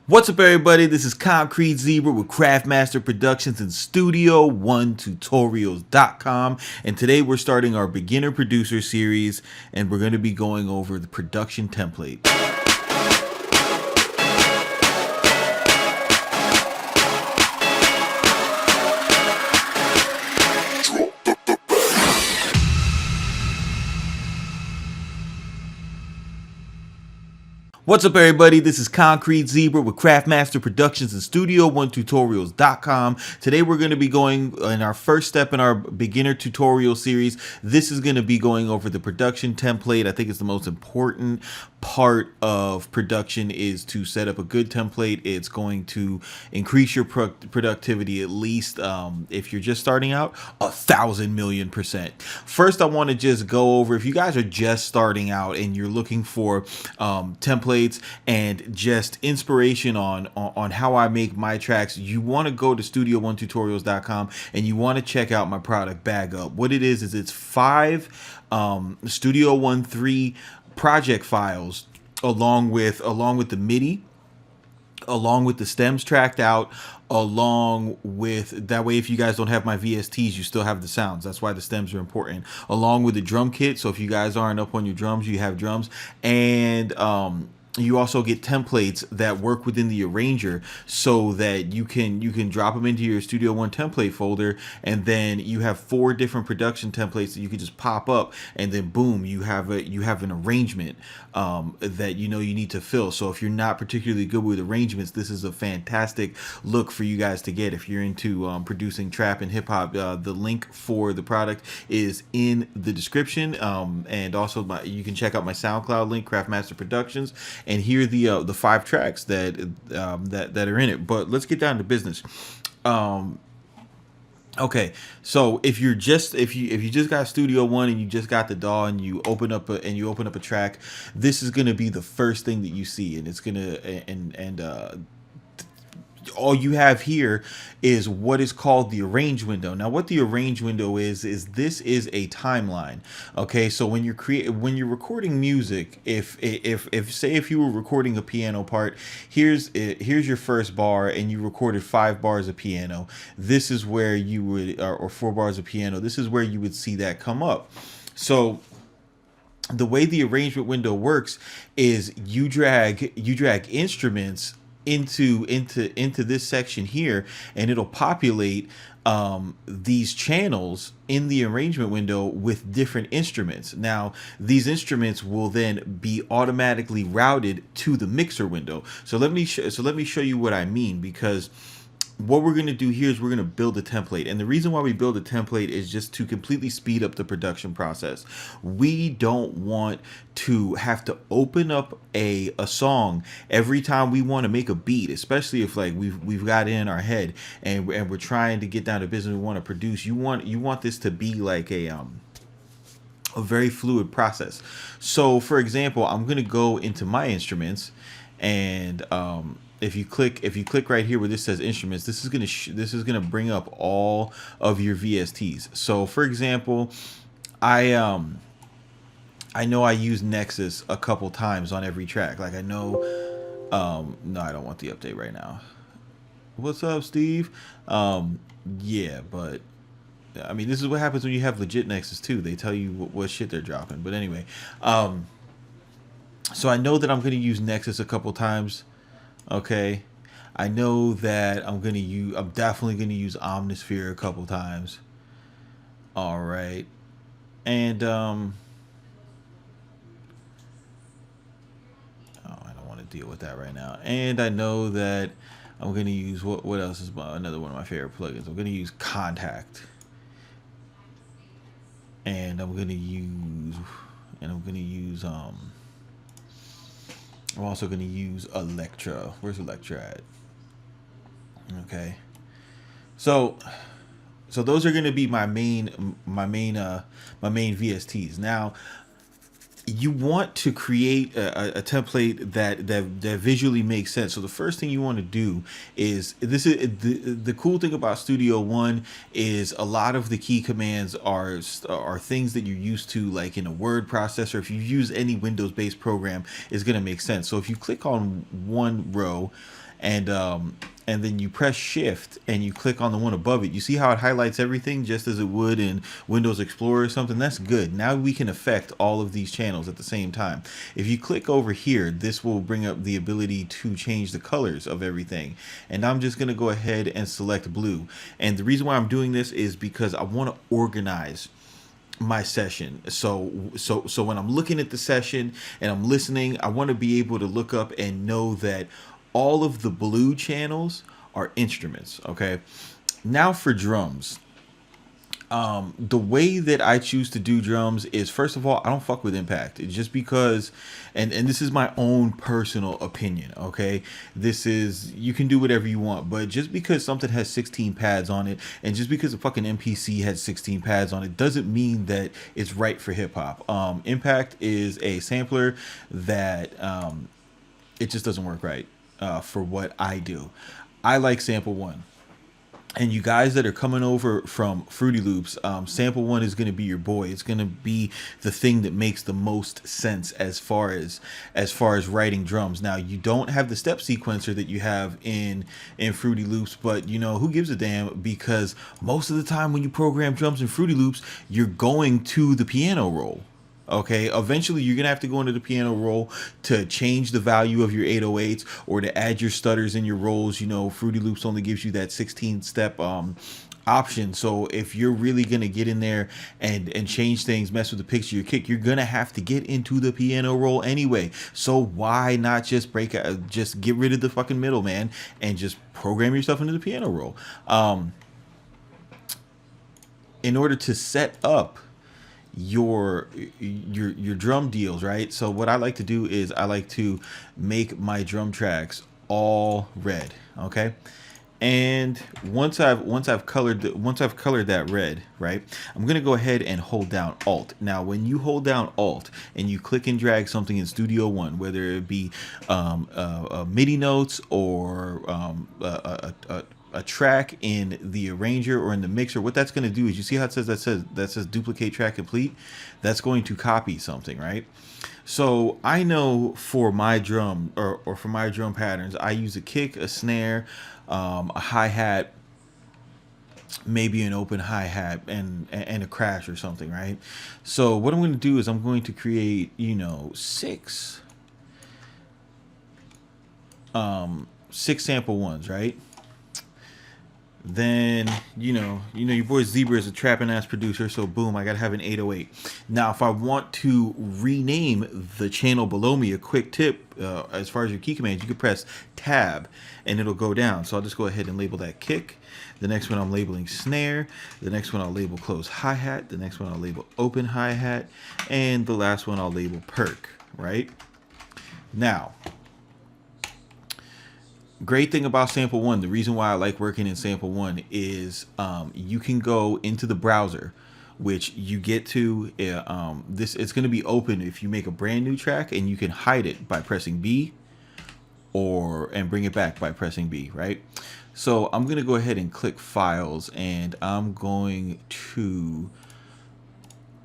What's up, everybody? This is Concrete Zebra with Craftmaster Productions and Studio1Tutorials.com, and today we're starting our beginner producer series, and we're going to be going over the production template. What's up, everybody? This is Concrete Zebra with Craftmaster Productions and Studio1Tutorials.com. Today we're going to be going in our first step in our beginner tutorial series. This is going to be going over the production template. I think it's the most important part of production is to set up a good template. It's going to increase your productivity at least, if you're just starting out, 1,000,000,000%. First, I want to just go over, if you guys are just starting out and you're looking for templates and just inspiration on how I make my tracks, you want to go to Studio1Tutorials.com and you want to check out my product Bag Up. What it is it's 5 Studio One 3 project files along with the MIDI, along with the stems tracked out, along with, that way if you guys don't have my VSTs, you still have the sounds. That's why the stems are important, along with the drum kit. So if you guys aren't up on your drums, you have drums, and you also get templates that work within the arranger, so that you can drop them into your Studio One template folder, and then you have 4 different production templates that you can just pop up, and then boom, you have an arrangement that you need to fill. So if you're not particularly good with arrangements, this is a fantastic look for you guys to get if you're into producing trap and hip hop. The link for the product is in the description, and also you can check out my SoundCloud link, Craftmaster Productions, and hear the 5 tracks that are in it. But let's get down to business. Okay, so if you just got Studio One and you just got the DAW and you open up a track, this is gonna be the first thing that you see, and it's gonna all you have here is what is called the arrange window. Now, what the arrange window is this is a timeline. Okay, so when you're recording music, if you were recording a piano part, here's your first bar, and you recorded 5 bars of piano. This is where you would, or 4 bars of piano. This is where you would see that come up. So the way the arrangement window works is you drag instruments into this section here, and it'll populate these channels in the arrangement window with different instruments. Now, these instruments will then be automatically routed to the mixer window. So let me show you what I mean, because what we're going to do here is we're going to build a template. And the reason why we build a template is just to completely speed up the production process. We don't want to have to open up a song every time we want to make a beat, especially if like we've got it in our head and we're trying to get down to business, we want to produce. You want this to be like a very fluid process. So for example, I'm going to go into my instruments, and if you click right here where this says instruments, this is gonna bring up all of your VSTs. So for example, I know I use Nexus a couple times on every track. Like I know, no, I don't want the update right now. What's up, Steve? Yeah, but I mean, this is what happens when you have legit Nexus too. They tell you what shit they're dropping. But anyway, so I know that I'm gonna use Nexus a couple times. Okay, I know that I'm definitely gonna use Omnisphere a couple times. All right, and oh, I don't want to deal with that right now. And I know that I'm gonna use what else is another one of my favorite plugins. I'm gonna use Contact, and I'm also going to use Electra. Where's Electra at? Okay. So those are going to be my main VSTs. Now, you want to create a template that visually makes sense. So the first thing you want to do is, this is the cool thing about Studio One is a lot of the key commands are things that you're used to, like in a word processor. If you use any Windows based program, it's going to make sense. So if you click on one row and then you press shift and you click on the one above it. You see how it highlights everything just as it would in Windows Explorer or something? That's good. Now we can affect all of these channels at the same time. If you click over here, this will bring up the ability to change the colors of everything. And I'm just going to go ahead and select blue. And the reason why I'm doing this is because I want to organize my session. So when I'm looking at the session and I'm listening, I want to be able to look up and know that all of the blue channels are instruments. Okay, now for drums. The way that I choose to do drums is, first of all, I don't fuck with impact. It's just because, and this is my own personal opinion, okay? This is, you can do whatever you want, but just because something has 16 pads on it, and just because a fucking MPC has 16 pads on it, doesn't mean that it's right for hip hop. Impact is a sampler that, it just doesn't work right, for what I do. I like Sample One. And you guys that are coming over from Fruity Loops, Sample One is going to be your boy. It's going to be the thing that makes the most sense as far as writing drums. Now, you don't have the step sequencer that you have in Fruity Loops, but you know, who gives a damn? Because most of the time when you program drums in Fruity Loops, you're going to the piano roll. Okay, eventually you're gonna have to go into the piano roll to change the value of your 808s or to add your stutters in your rolls. You know, Fruity Loops only gives you that 16 step option. So if you're really gonna get in there and change things, mess with the pitch of your kick, you're gonna have to get into the piano roll anyway. So why not just just get rid of the fucking middle, man, and just program yourself into the piano roll? In order to set up your drum deals, right? So what I like to do is I like to make my drum tracks all red, okay? And once I've colored that red, right, I'm gonna go ahead and hold down Alt. Now, when you hold down Alt and you click and drag something in Studio One, whether it be MIDI notes or a track in the arranger or in the mixer, what that's going to do is, you see how it says that says duplicate track complete? That's going to copy something, right? So I know for my drum or for my drum patterns, I use a kick, a snare, a hi-hat, maybe an open hi-hat and a crash or something, right? So what I'm going to do is I'm going to create, you know, six sample ones, right? Then you know your boy Zebra is a trapping ass producer, so boom, I gotta have an 808. Now if I want to rename the channel below me, a quick tip, as far as your key commands, you can press tab and it'll go down. So I'll just go ahead and label that kick. The next one I'm labeling snare. The next one I'll label close hi-hat. The next one I'll label open hi-hat, and the last one I'll label perk, right? Now, great thing about Sample One, the reason why I like working in Sample One is you can go into the browser, which you get to it's going to be open if you make a brand new track, and you can hide it by pressing B and bring it back by pressing B, right? So I'm going to go ahead and click Files, and I'm going to,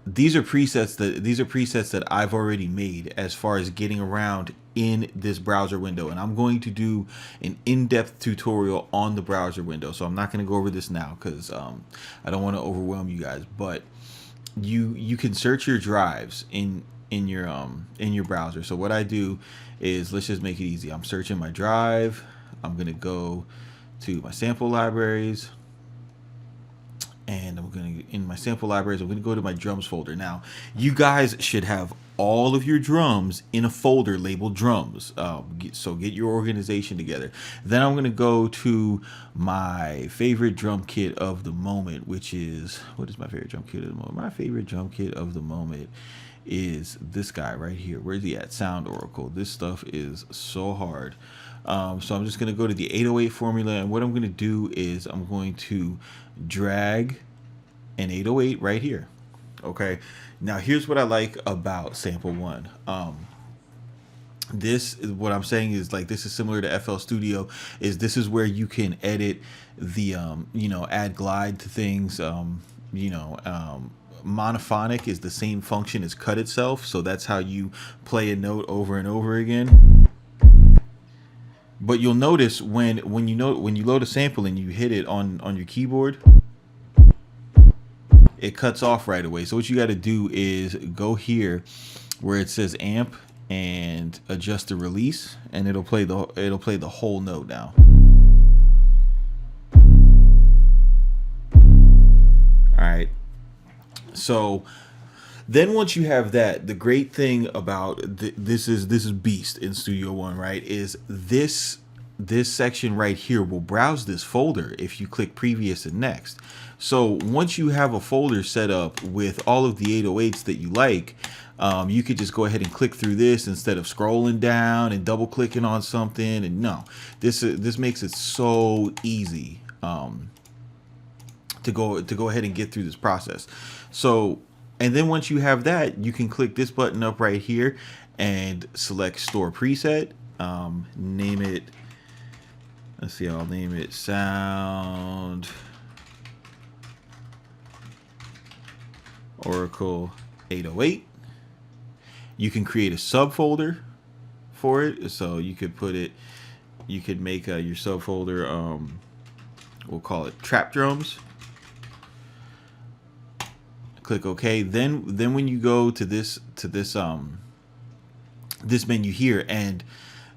these are presets that I've already made as far as getting around in this browser window, and I'm going to do an in-depth tutorial on the browser window. So I'm not going to go over this now because I don't want to overwhelm you guys, but you can search your drives in your browser. So what I do is, let's just make it easy. I'm searching my drive. I'm going to go to my sample libraries, and I'm going to, in my sample libraries, I'm going to go to my drums folder. Now, you guys should have all of your drums in a folder labeled drums. So get your organization together. Then I'm going to go to my favorite drum kit of the moment, which is, what is my favorite drum kit of the moment? My favorite drum kit of the moment is this guy right here. Where's he at? Sound Oracle. This stuff is so hard. So I'm just going to go to the 808 formula, and what I'm going to do is I'm going to drag an 808 right here. Okay, now here's what I like about Sample One. This is what I'm saying is, like, this is similar to FL Studio. This is where you can edit the add glide to things. Monophonic is the same function as cut itself, so that's how you play a note over and over again. But you'll notice when you load a sample and you hit it on your keyboard, it cuts off right away. So what you got to do is go here where it says amp and adjust the release, and it'll play the whole note now. All right. So then once you have that, the great thing about this is Beast in Studio One, right? Is this section right here will browse this folder if you click previous and next. So once you have a folder set up with all of the 808s that you like, you could just go ahead and click through this instead of scrolling down and double clicking on something. And no, this makes it so easy to go ahead and get through this process. So, and then once you have that, you can click this button up right here and select store preset. Name it. Let's see. I'll name it Sound Oracle 808. You can create a subfolder for it. So you could put it. You could make your subfolder. We'll call it Trap Drums. Click OK. Then when you go to this menu here, and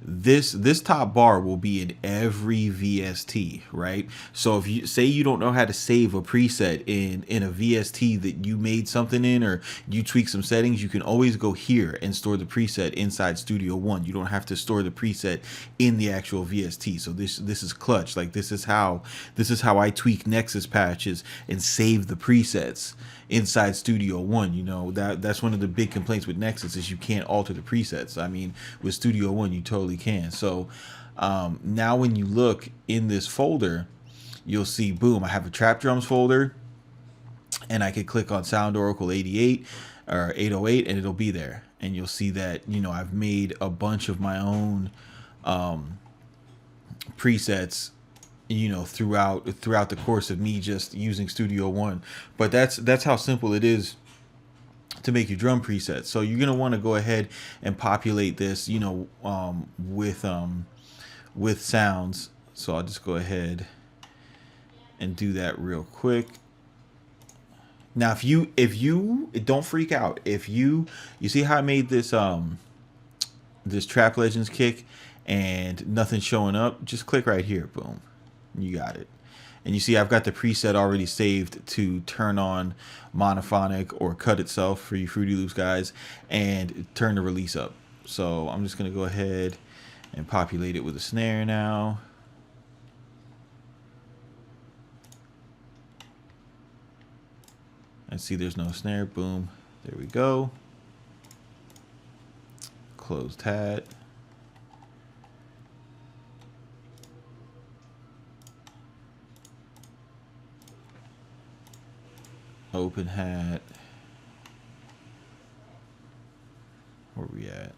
this top bar will be in every VST, right? So if you say you don't know how to save a preset in a VST that you made something in, or you tweak some settings, you can always go here and store the preset inside Studio One. You don't have to store the preset in the actual VST. So this is clutch. Like this is how I tweak Nexus patches and save the presets inside Studio One. You know, that's one of the big complaints with Nexus is you can't alter the presets. I mean, with Studio One you totally can. So now when you look in this folder, you'll see, boom, I have a Trap Drums folder, and I could click on Sound Oracle 88 or 808 and it'll be there. And you'll see that, you know, I've made a bunch of my own presets, you know, throughout the course of me just using Studio One. But that's how simple it is to make your drum presets. So you're gonna want to go ahead and populate this, you know, with sounds. So I'll just go ahead and do that real quick. Now if you don't freak out, if you see how I made this this Trap Legends kick and nothing's showing up, just click right here, boom. You got it. And you see I've got the preset already saved to turn on monophonic or cut itself for you Fruity Loops guys, and turn the release up. So I'm just going to go ahead and populate it with a snare now. And see there's no snare. Boom. There we go. Close that. Open hat. Where we at?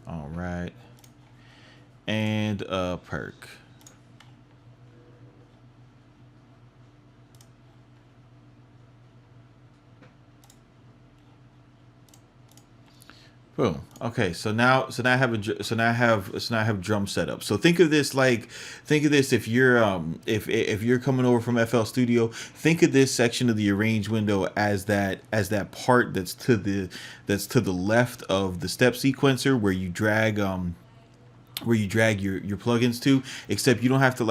All right. And a perk. Boom. Okay, so now I have drum setup. So think of this if you're coming over from FL Studio, think of this section of the arrange window as that part that's to the left of the step sequencer where you drag your plugins to, except you don't have to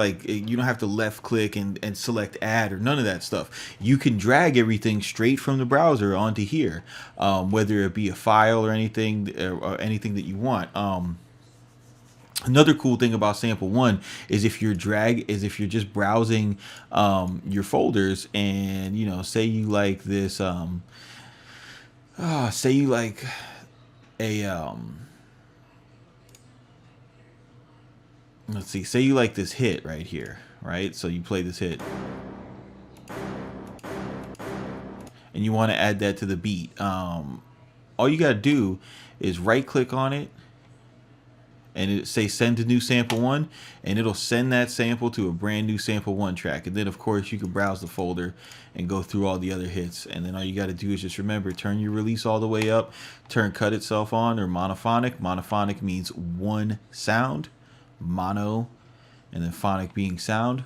left click and select add or none of that stuff. You can drag everything straight from the browser onto here, whether it be a file or anything that you want. Another cool thing about Sample One is if you're just browsing your folders, and you know, say you like this say you like a let's see, say you like this hit right here, right? So you play this hit and you want to add that to the beat. All you got to do is right click on it and it say send to new sample 1, and it'll send that sample to a brand new sample 1 track. And then of course you can browse the folder and go through all the other hits, and then all you got to do is just remember, turn your release all the way up, turn cut itself on, or monophonic. Monophonic means one sound, mono, and then phonic being sound.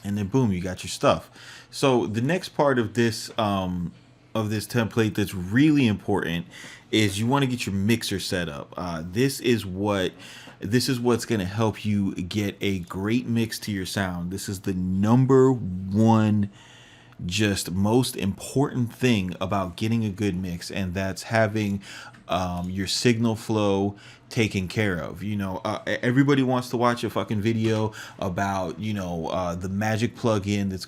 And then boom, you got your stuff. So the next part of this template that's really important is you want to get your mixer set up. This is what's going to help you get a great mix to your sound. This is the number one, just most important thing about getting a good mix, and that's having your signal flow taken care of. You know, everybody wants to watch a fucking video about, you know, the magic plugin that's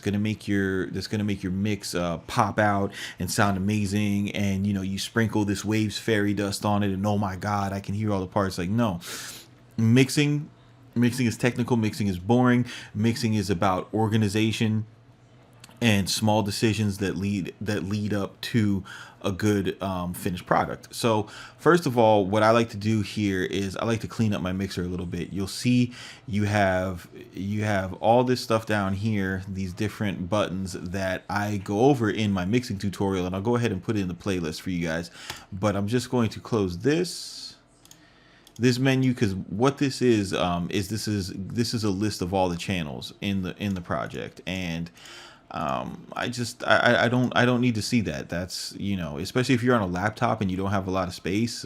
gonna make your mix pop out and sound amazing, and you know, you sprinkle this waves fairy dust on it and oh my god, I can hear all the parts. Like, no, mixing is technical, mixing is boring, mixing is about organization and small decisions that lead up to a good finished product. So first of all, what I like to do here is I like to clean up my mixer a little bit. You'll see you have all this stuff down here, these different buttons that I go over in my mixing tutorial, and I'll go ahead and put it in the playlist for you guys. But I'm just going to close this menu, because what this is this is a list of all the channels in the project, and I don't need to see that. That's, you know, especially if you're on a laptop and you don't have a lot of space,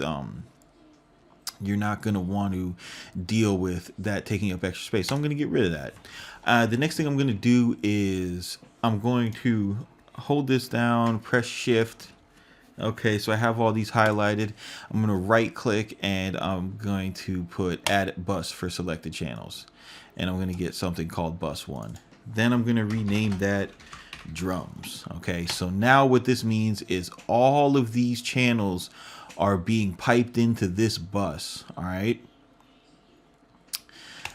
you're not going to want to deal with that taking up extra space. So I'm going to get rid of that. The next thing I'm going to do is I'm going to hold this down, press shift. Okay, so I have all these highlighted. I'm going to right click and I'm going to put add bus for selected channels, and I'm going to get something called bus 1. Then I'm going to rename that drums. Okay, so now what this means is all of these channels are being piped into this bus. All right.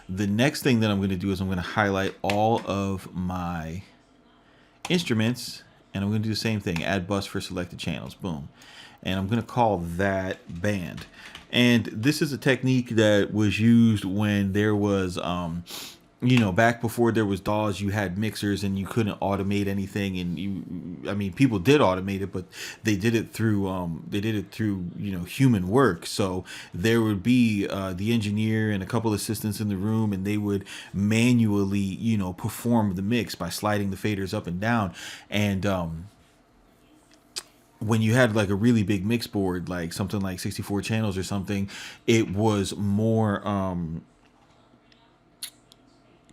The next thing that I'm going to do is I'm going to highlight all of my instruments, and I'm going to do the same thing, add bus for selected channels. Boom. And I'm going to call that band. And this is a technique that was used when there was you know, back before there was DAWs, you had mixers and you couldn't automate anything, and I mean, people did automate it, but they did it through you know, human work. So there would be the engineer and a couple assistants in the room, and they would manually, you know, perform the mix by sliding the faders up and down. And when you had like a really big mix board, like something like 64 channels or something, it was more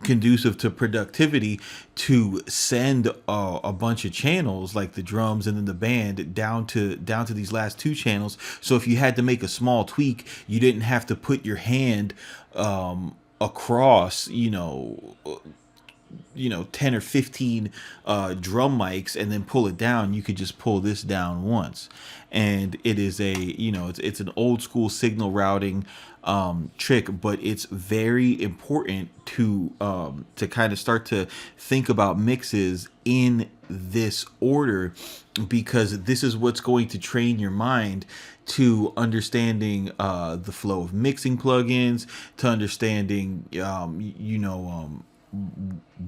conducive to productivity to send a bunch of channels, like the drums and then the band, down to these last 2 channels. So if you had to make a small tweak, you didn't have to put your hand across, you know, 10 or 15 drum mics and then pull it down. You could just pull this down once, and it is a, you know, it's an old school signal routing trick, but it's very important to kind of start to think about mixes in this order, because this is what's going to train your mind to understanding the flow of mixing plugins, to understanding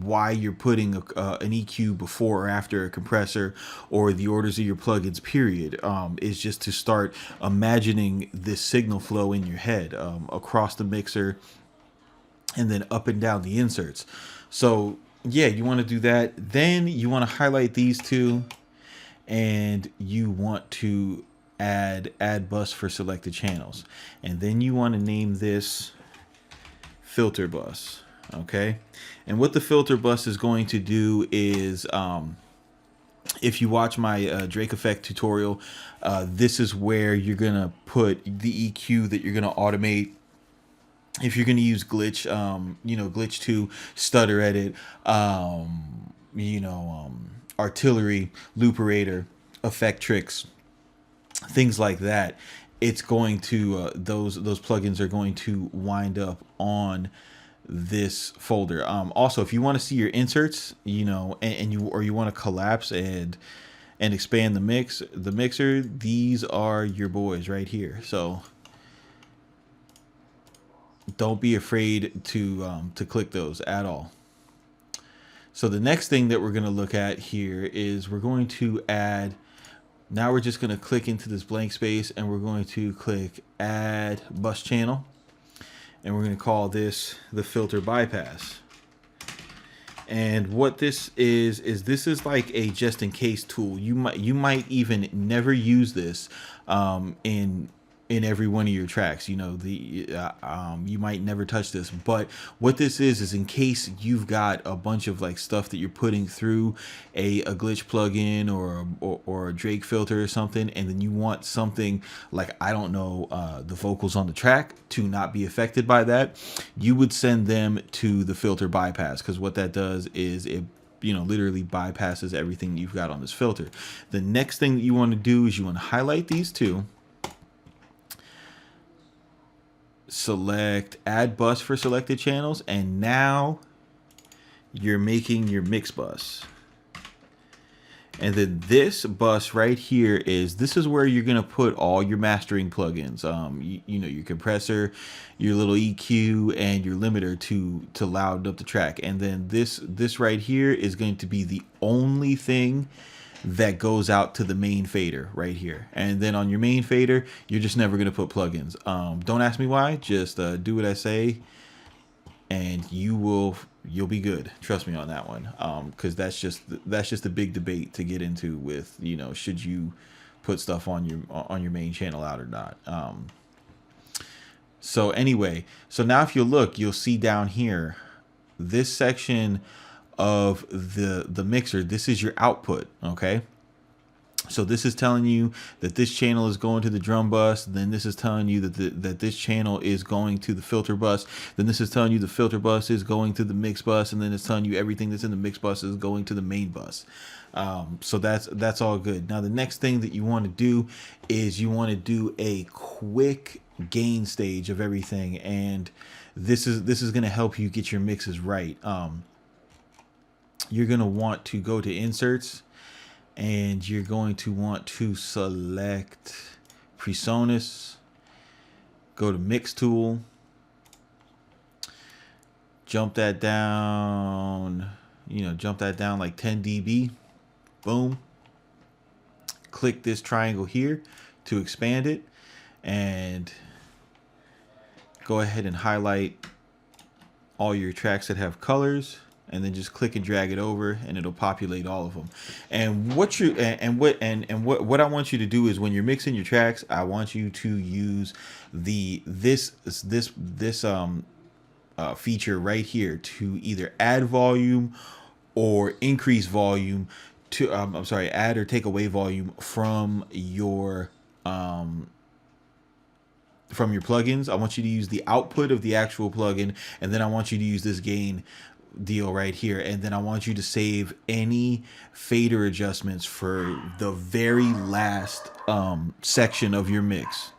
why you're putting an EQ before or after a compressor, or the orders of your plugins, period. Is just to start imagining this signal flow in your head, across the mixer and then up and down the inserts. So yeah, you want to do that. Then you want to highlight these 2, and you want to add bus for selected channels, and then you want to name this filter bus. Okay, and what the filter bus is going to do is, if you watch my Drake effect tutorial, this is where you're gonna put the EQ that you're gonna automate. If you're gonna use glitch, glitch 2, stutter edit, artillery, looperator, effect tricks, things like that, it's going to those plugins are going to wind up on this folder. Also, if you want to see your inserts, you want to collapse and expand the mixer, these are your boys right here. So Don't be afraid to click those at all. So the next thing that we're going to look at here is we're going to add, now we're just going to click into this blank space and we're going to click add bus channel. And we're going to call this the filter bypass. And what this is this is like a just in case tool. You might even never use this in every one of your tracks. You know, you might never touch this, but what this is in case you've got a bunch of like stuff that you're putting through a glitch plugin or a Drake filter or something, and then you want something like, I don't know, the vocals on the track to not be affected by that, you would send them to the filter bypass, because what that does is it, you know, literally bypasses everything you've got on this filter. The next thing that you want to do is you want to highlight these two, select add bus for selected channels, and now you're making your mix bus. And then this bus right here this is where you're gonna put all your mastering plugins. You know, your compressor, your little EQ, and your limiter to loud up the track. And then this right here is going to be the only thing that goes out to the main fader right here. And then on your main fader, you're just never gonna put plugins. Don't ask me why. Just do what I say, and you'll be good. Trust me on that one. Because that's just a big debate to get into with, you know, should you put stuff on your main channel out or not. So anyway, so now if you look, you'll see down here, this section of the mixer, this is your output. Okay, so this is telling you that this channel is going to the drum bus. Then this is telling you that this channel is going to the filter bus. Then this is telling you the filter bus is going to the mix bus, and then it's telling you everything that's in the mix bus is going to the main bus. So that's all good. Now the next thing that you want to do is you want to do a quick gain stage of everything, and this is going to help you get your mixes right. You're going to want to go to inserts, and you're going to want to select Presonus, go to mix tool, jump that down, jump that down like 10 dB, boom. Click this triangle here to expand it, and go ahead and highlight all your tracks that have colors, and then just click and drag it over, and it'll populate all of them. And what I want you to do is when you're mixing your tracks, I want you to use this feature right here to either add volume or increase volume to add or take away volume from your plugins. I want you to use the output of the actual plugin, and then I want you to use this gain deal right here, and then I want you to save any fader adjustments for the very last section of your mix.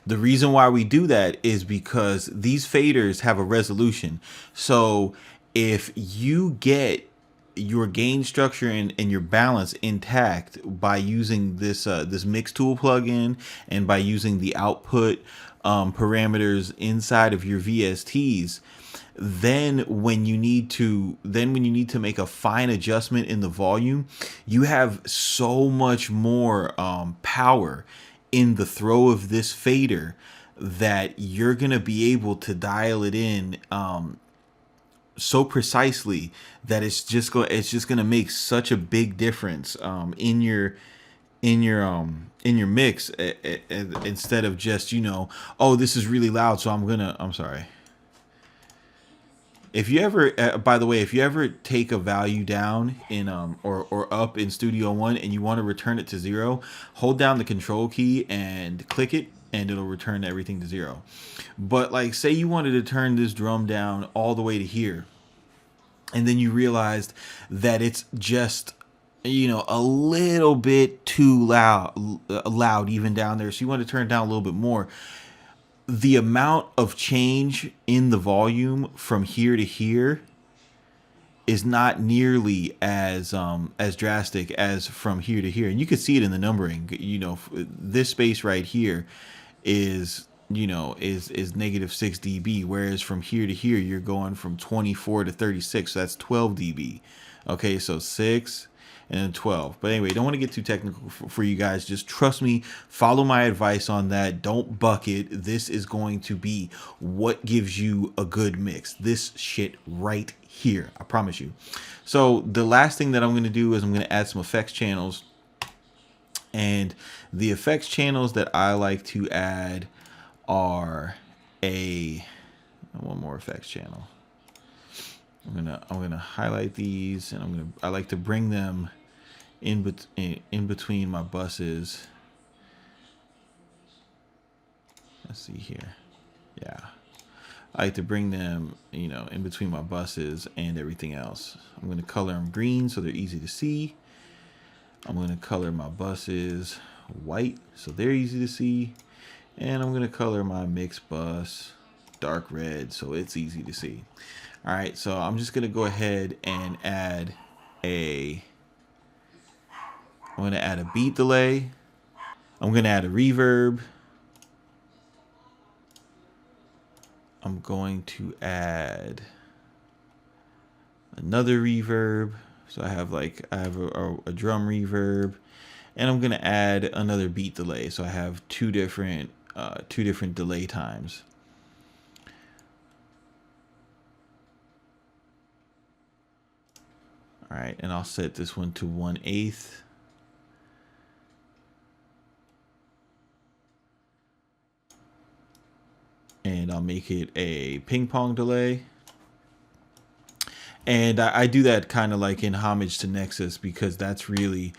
The reason why we do that is because these faders have a resolution. So if you get your gain structure and your balance intact by using this mix tool plugin, and by using the output parameters inside of your VSTs, then when you need to make a fine adjustment in the volume, you have so much more power in the throw of this fader that you're gonna be able to dial it in so precisely that it's just gonna make such a big difference in your mix, instead of just, oh, this is really loud, so I'm sorry. If you ever, by the way, if you ever take a value down in or up in Studio One and you want to return it to 0, hold down the control key and click it, and it'll return everything to 0. But like, say you wanted to turn this drum down all the way to here, and then you realized that it's just, a little bit too loud even down there, so you want to turn it down a little bit more. The amount of change in the volume from here to here is not nearly as drastic as from here to here, and you can see it in the numbering. This space right here is you know, is negative 6 dB, whereas from here to here you're going from 24 to 36, so that's 12 dB. Okay, so 6 and then 12. But anyway, don't want to get too technical for you guys. Just trust me, follow my advice on that. Don't bucket. This is going to be what gives you a good mix. This shit right here, I promise you. So the last thing that I'm going to do is I'm going to add some effects channels. And the effects channels that I like to add are one more effects channel. I'm gonna highlight these, and I like to bring them in between my buses. Let's see here. Yeah, I like to bring them, you know, in between my buses and everything else. I'm gonna color them green so they're easy to see. I'm gonna color my buses white so they're easy to see, and I'm gonna color my mixed bus dark red so it's easy to see. All right, so I'm just gonna go ahead and add I'm gonna add a beat delay. I'm gonna add a reverb. I'm going to add another reverb. So I have a drum reverb, and I'm gonna add another beat delay. So I have two different delay times. All right, and I'll set this one to 1/8. And I'll make it a ping pong delay. And I do that kind of like in homage to Nexus, because that's really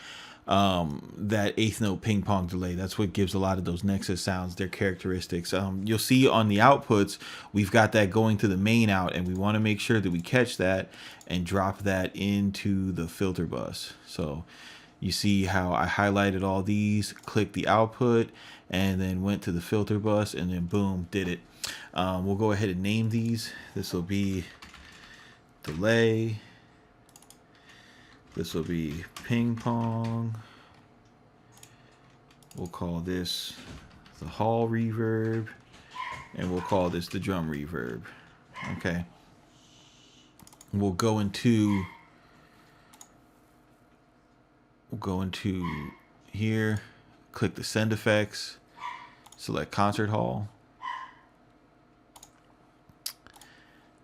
that eighth note ping pong delay. That's what gives a lot of those Nexus sounds their characteristics. You'll see on the outputs, we've got that going to the main out, and we want to make sure that we catch that and drop that into the filter bus. So you see how I highlighted all these, clicked the output, and then went to the filter bus, and then boom, did it. We'll go ahead and name these. This will be delay. This will be ping pong. We'll call this the hall reverb, and we'll call this the drum reverb. Okay. We'll go into here, click the send effects, select concert hall.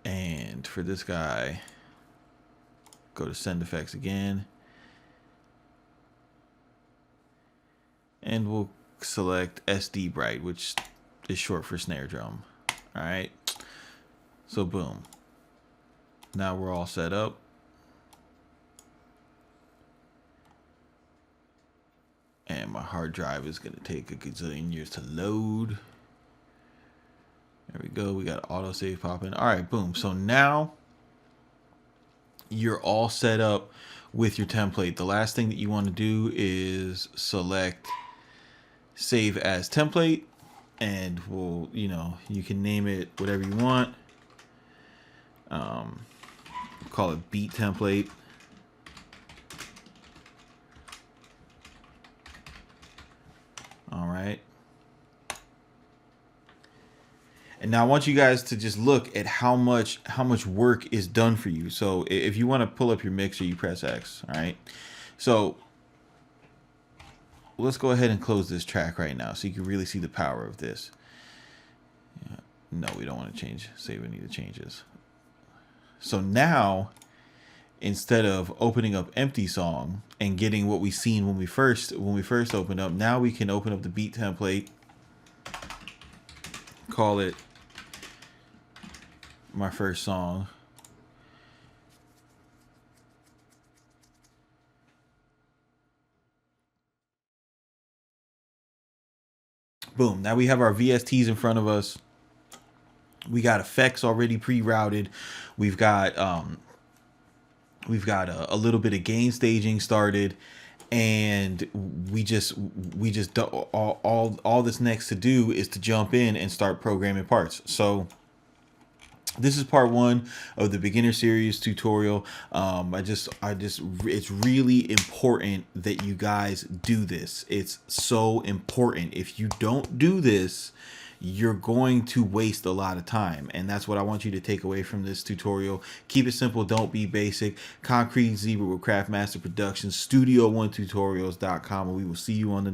And for this guy, go to send effects again, and we'll select SD bright, which is short for snare drum. All right, so boom, now we're all set up. And my hard drive is gonna take a gazillion years to load. There we go. We got autosave popping. All right, boom. So now you're all set up with your template. The last thing that you want to do is select save as template, and we'll, you know, you can name it whatever you want. Call it beat template. All right. And now I want you guys to just look at how much work is done for you. So if you want to pull up your mixer, you press X. All right. So let's go ahead and close this track right now so you can really see the power of this. Yeah. No, we don't want to change. Save any of the changes. So now, instead of opening up empty song and getting what we seen when we first opened up, now we can open up the beat template, call it my first song, boom. Now we have our VSTs in front of us. We got effects already pre-routed. We've got a little bit of gain staging started, and we just all this next to do is to jump in and start programming parts. So this is part one of the beginner series tutorial. It's really important that you guys do this. It's so important. If you don't do this, you're going to waste a lot of time. And that's what I want you to take away from this tutorial. Keep it simple, don't be basic. Concrete Zebra with Craftmaster Productions, Studio1tutorials.com, and we will see you on the